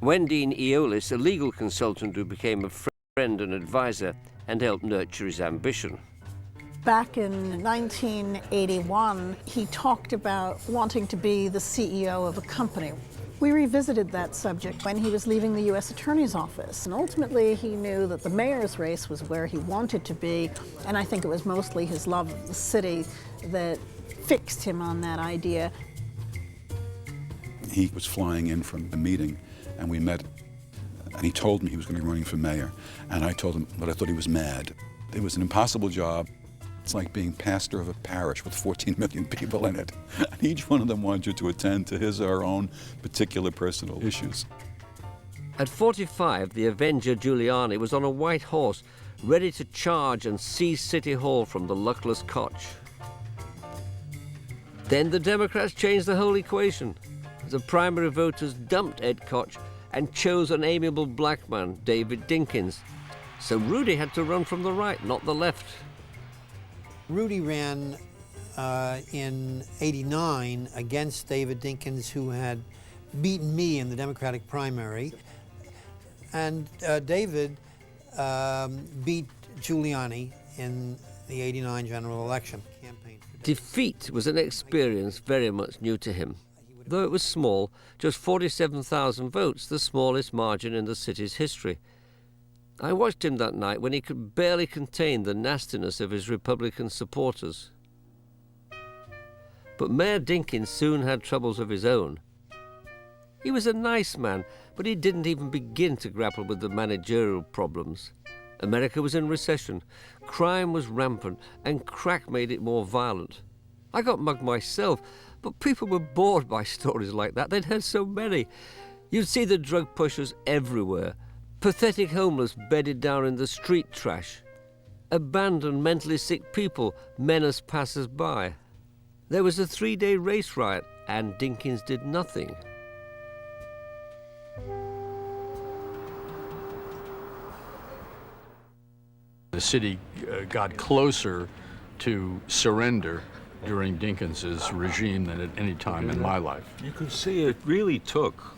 When Dean Eolis, a legal consultant who became a friend and advisor and helped nurture his ambition. Back in 1981, he talked about wanting to be the CEO of a company. We revisited that subject when he was leaving the U.S. Attorney's Office, and ultimately he knew that the mayor's race was where he wanted to be, and I think it was mostly his love of the city that fixed him on that idea. He was flying in from a meeting, and we met, and he told me he was going to be running for mayor, and I told him that I thought he was mad. It was an impossible job. It's like being pastor of a parish with 14 million people in it, and each one of them wants you to attend to his or her own particular personal issues. At 45, the Avenger Giuliani was on a white horse, ready to charge and seize City Hall from the luckless Koch. Then the Democrats changed the whole equation. The primary voters dumped Ed Koch and chose an amiable black man, David Dinkins. So Rudy had to run from the right, not the left. Rudy ran in '89 against David Dinkins, who had beaten me in the Democratic primary. And David beat Giuliani in the '89 general election. Defeat was an experience very much new to him. Though it was small, just 47,000 votes, the smallest margin in the city's history. I watched him that night when he could barely contain the nastiness of his Republican supporters. But Mayor Dinkins soon had troubles of his own. He was a nice man, but he didn't even begin to grapple with the managerial problems. America was in recession, crime was rampant, and crack made it more violent. I got mugged myself, but people were bored by stories like that. They'd heard so many. You'd see the drug pushers everywhere, pathetic homeless bedded down in the street trash, abandoned mentally sick people menace passers-by. There was a 3-day race riot, and Dinkins did nothing. The city got closer to surrender during Dinkins's regime than at any time in my life. You could see it really took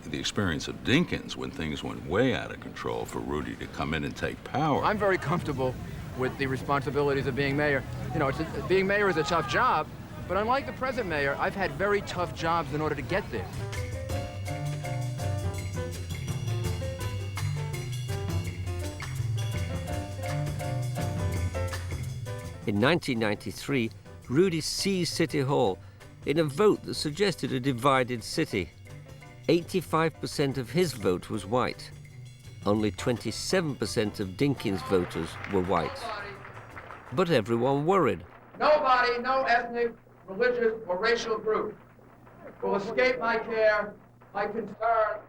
the experience of Dinkins when things went way out of control for Rudy to come in and take power. I'm very comfortable with the responsibilities of being mayor. You know, being mayor is a tough job, but unlike the present mayor, I've had very tough jobs in order to get there. In 1993, Rudy seized City Hall in a vote that suggested a divided city. 85% of his vote was white. Only 27% of Dinkins' voters were white. But everyone worried. Nobody, no ethnic, religious, or racial group will escape my care, my concern,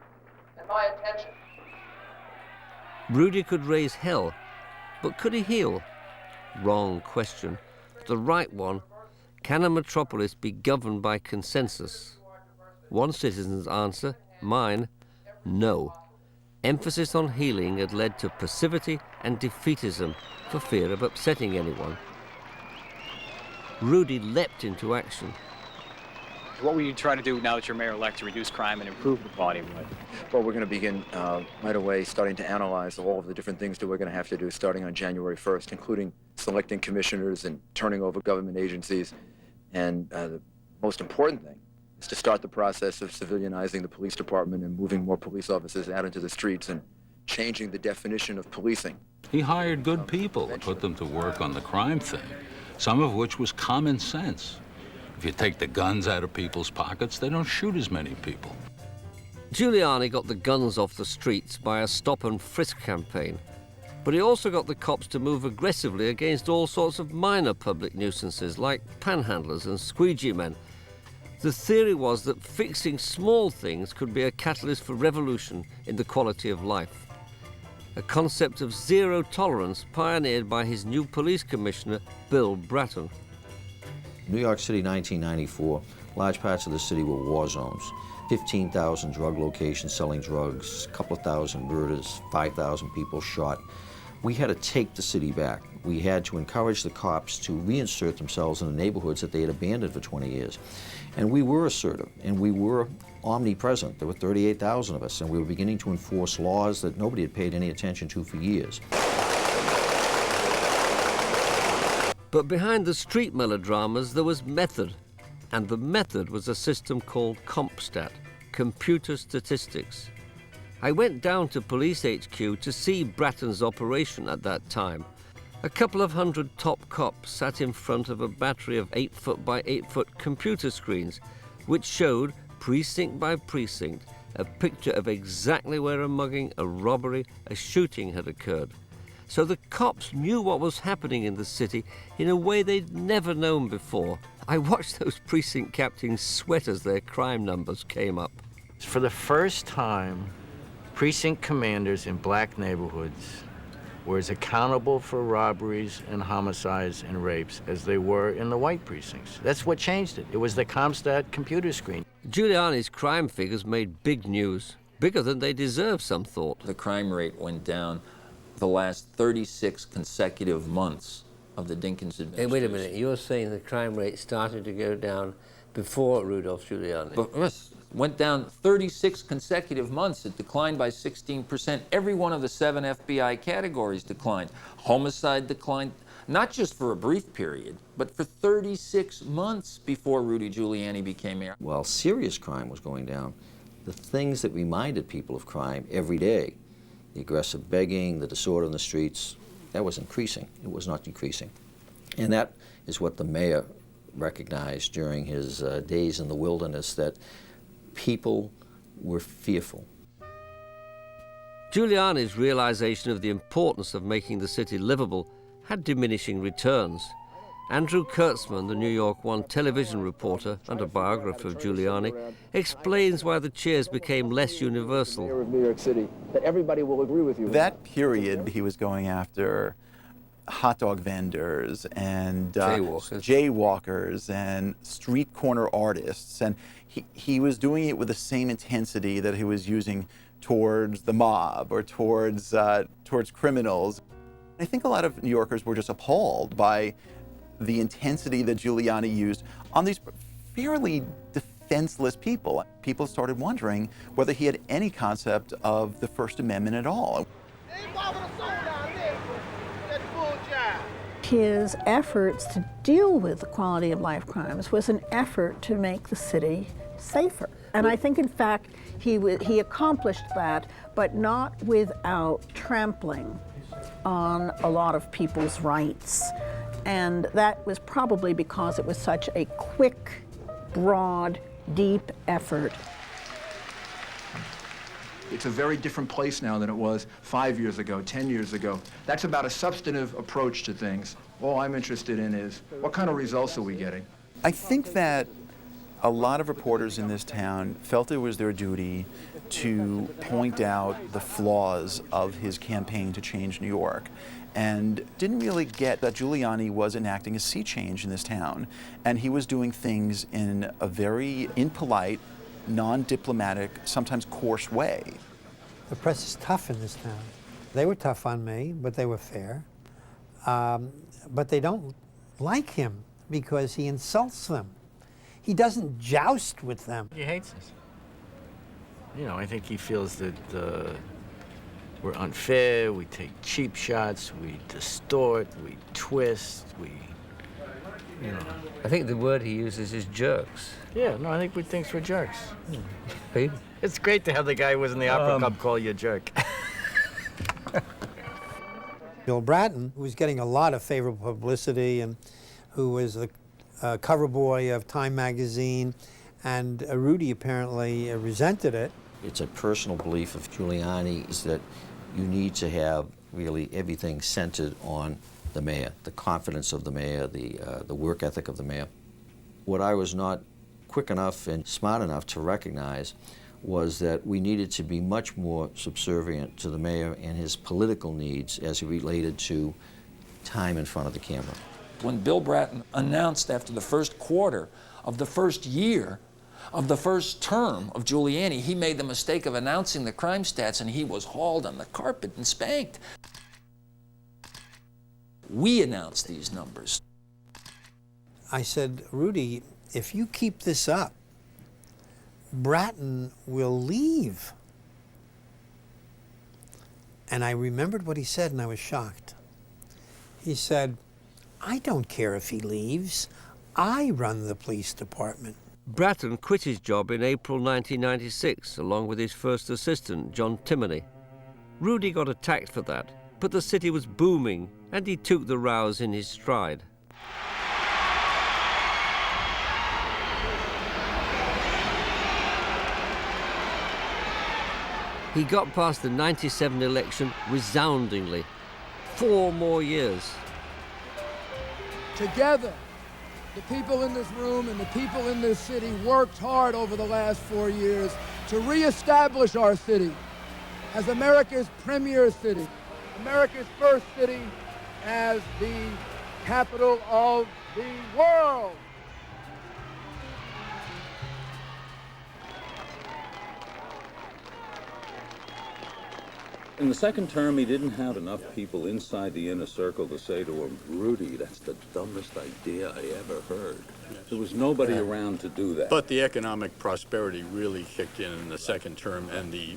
and my attention. Rudy could raise hell, but could he heal? Wrong question. The right one. Can a metropolis be governed by consensus? One citizen's answer, mine, no. Emphasis on healing had led to passivity and defeatism for fear of upsetting anyone. Rudy leapt into action. What will you try to do now that you're mayor-elect to reduce crime and improve the quality of life? Well, we're going to begin right away starting to analyze all of the different things that we're going to have to do starting on January 1st, including selecting commissioners and turning over government agencies. And the most important thing is to start the process of civilianizing the police department and moving more police officers out into the streets and changing the definition of policing. He hired good people and put them to work on the crime thing, some of which was common sense. If you take the guns out of people's pockets, they don't shoot as many people. Giuliani got the guns off the streets by a stop and frisk campaign, but he also got the cops to move aggressively against all sorts of minor public nuisances like panhandlers and squeegee men. The theory was that fixing small things could be a catalyst for revolution in the quality of life. A concept of zero tolerance pioneered by his new police commissioner, Bill Bratton. New York City, 1994, large parts of the city were war zones. 15,000 drug locations selling drugs, a couple of thousand murders, 5,000 people shot. We had to take the city back. We had to encourage the cops to reinsert themselves in the neighborhoods that they had abandoned for 20 years. And we were assertive, and we were omnipresent. There were 38,000 of us, and we were beginning to enforce laws that nobody had paid any attention to for years. But behind the street melodramas, there was method. And the method was a system called CompStat, computer statistics. I went down to Police HQ to see Bratton's operation at that time. A couple of hundred top cops sat in front of a battery of 8-foot by 8-foot computer screens, which showed, precinct by precinct, a picture of exactly where a mugging, a robbery, a shooting had occurred. So the cops knew what was happening in the city in a way they'd never known before. I watched those precinct captains sweat as their crime numbers came up. For the first time, precinct commanders in black neighborhoods were as accountable for robberies and homicides and rapes as they were in the white precincts. That's what changed it. It was the CompStat computer screen. Giuliani's crime figures made big news, bigger than they deserved, some thought. The crime rate went down the last 36 consecutive months of the Dinkins administration. Hey, wait a minute, you're saying the crime rate started to go down before Rudolph Giuliani? But, yes, went down 36 consecutive months. It declined by 16%. Every one of the 7 FBI categories declined. Homicide declined, not just for a brief period, but for 36 months before Rudy Giuliani became mayor. While serious crime was going down, the things that reminded people of crime every day, the aggressive begging, the disorder in the streets, that was increasing. It was not decreasing. And that is what the mayor recognized during his days in the wilderness, that people were fearful. Giuliani's realization of the importance of making the city livable had diminishing returns. Andrew Kurtzman, the New York One television reporter and a biographer of Giuliani, explains why the cheers became less universal. Mayor of New York City, that everybody will agree with you. That period, he was going after hot dog vendors and jaywalkers and street corner artists, and he was doing it with the same intensity that he was using towards the mob or towards criminals. I think a lot of New Yorkers were just appalled by the intensity that Giuliani used on these fairly defenseless people. People started wondering whether he had any concept of the First Amendment at all. His efforts to deal with the quality of life crimes was an effort to make the city safer. And I think, in fact, he accomplished that, but not without trampling on a lot of people's rights. And that was probably because it was such a quick, broad, deep effort. It's a very different place now than it was 5 years ago, 10 years ago. That's about a substantive approach to things. All I'm interested in is, what kind of results are we getting? I think that a lot of reporters in this town felt it was their duty to point out the flaws of his campaign to change New York, and didn't really get that Giuliani was enacting a sea change in this town, and he was doing things in a very impolite, non-diplomatic, sometimes coarse way. The press is tough in this town. They were tough on me, but they were fair. But they don't like him because he insults them. He doesn't joust with them. He hates us. You know, I think he feels that we're unfair, we take cheap shots, we distort, we twist, you know. I think the word he uses is jerks. Yeah, no, I think we think we're jerks. It's great to have the guy who was in the Opera Cup call you a jerk. Bill Bratton, who was getting a lot of favorable publicity and who was the cover boy of Time magazine, and Rudy apparently resented it. It's a personal belief of Giuliani is that you need to have really everything centered on the mayor, the confidence of the mayor, the work ethic of the mayor. What I was not quick enough and smart enough to recognize was that we needed to be much more subservient to the mayor and his political needs as it related to time in front of the camera. When Bill Bratton announced after the first quarter of the first year of the first term of Giuliani, he made the mistake of announcing the crime stats, and he was hauled on the carpet and spanked. We announce these numbers. I said, Rudy, if you keep this up, Bratton will leave. And I remembered what he said, and I was shocked. He said, I don't care if he leaves. I run the police department. Bratton quit his job in April 1996, along with his first assistant, John Timoney. Rudy got attacked for that, but the city was booming, and he took the rows in his stride. He got past the 97 election resoundingly. 4 more years. Together, the people in this room and the people in this city worked hard over the last 4 years to reestablish our city as America's premier city, America's first city as the capital of the world. In the second term, he didn't have enough people inside the inner circle to say to him, Rudy, that's the dumbest idea I ever heard. There was nobody around to do that. But the economic prosperity really kicked in the second term, and the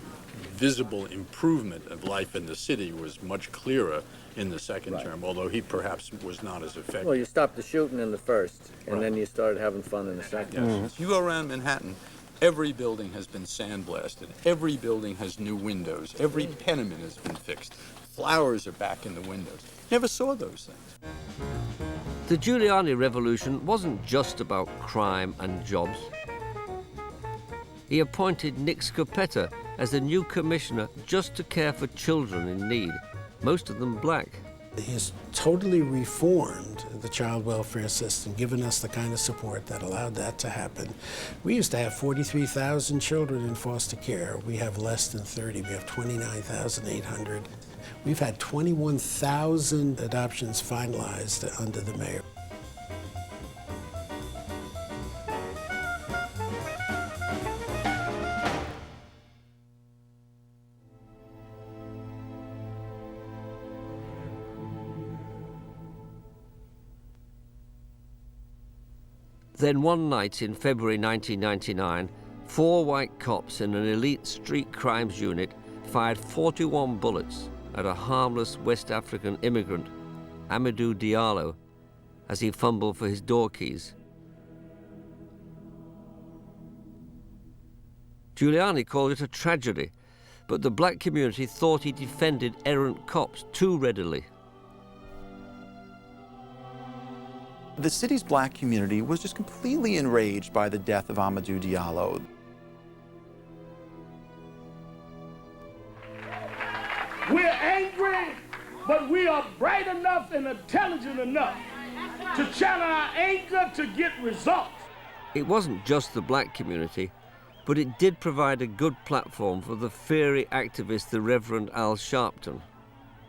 visible improvement of life in the city was much clearer in the second term, although he perhaps was not as effective. Well, you stopped the shooting in the first, and then you started having fun in the second. Yes. You go around Manhattan, every building has been sandblasted. Every building has new windows. Every tenement has been fixed. Flowers are back in the windows. Never saw those things. The Giuliani revolution wasn't just about crime and jobs. He appointed Nick Scoppetta as the new commissioner just to care for children in need, most of them black. He has totally reformed the child welfare system, given us the kind of support that allowed that to happen. We used to have 43,000 children in foster care. We have less than 30. We have 29,800. We've had 21,000 adoptions finalized under the mayor. Then one night in February 1999, 4 white cops in an elite street crimes unit fired 41 bullets at a harmless West African immigrant, Amadou Diallo, as he fumbled for his door keys. Giuliani called it a tragedy, but the black community thought he defended errant cops too readily. The city's black community was just completely enraged by the death of Amadou Diallo. We're angry, but we are bright enough and intelligent enough to channel our anger to get results. It wasn't just the black community, but it did provide a good platform for the fiery activist, the Reverend Al Sharpton.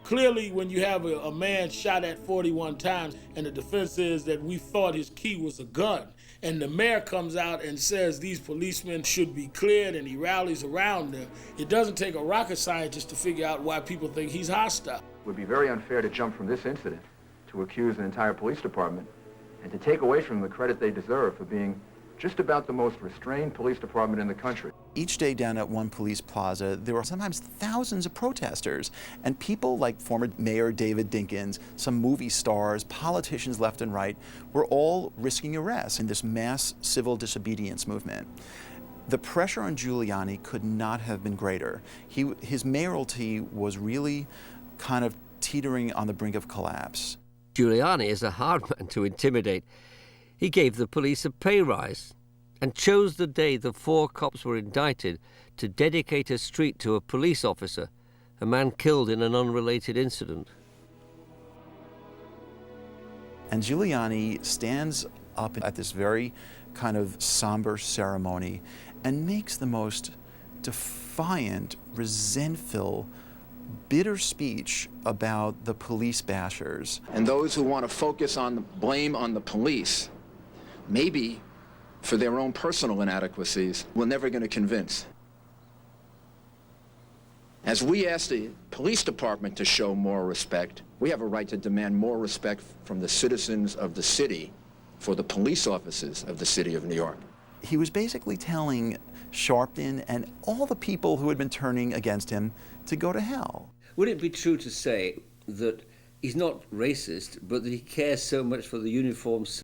Clearly, when you have a man shot at 41 times and the defense is that we thought his key was a gun, and the mayor comes out and says these policemen should be cleared and he rallies around them, it doesn't take a rocket scientist to figure out why people think he's hostile. It would be very unfair to jump from this incident to accuse an entire police department and to take away from them the credit they deserve for being just about the most restrained police department in the country. Each day down at one police plaza, there were sometimes thousands of protesters, and people like former Mayor David Dinkins, some movie stars, politicians left and right, were all risking arrest in this mass civil disobedience movement. The pressure on Giuliani could not have been greater. His mayoralty was really kind of teetering on the brink of collapse. Giuliani is a hard man to intimidate. He gave the police a pay rise and chose the day the 4 cops were indicted to dedicate a street to a police officer, a man killed in an unrelated incident. And Giuliani stands up at this very kind of somber ceremony and makes the most defiant, resentful, bitter speech about the police bashers. And those who want to focus on the blame on the police, maybe for their own personal inadequacies, we're never going to convince. As we ask the police department to show more respect, We have a right to demand more respect from the citizens of the city for the police officers of the city of New York. He was basically telling Sharpton and all the people who had been turning against him to go to hell. Would it be true to say that he's not racist, but that he cares so much for the uniforms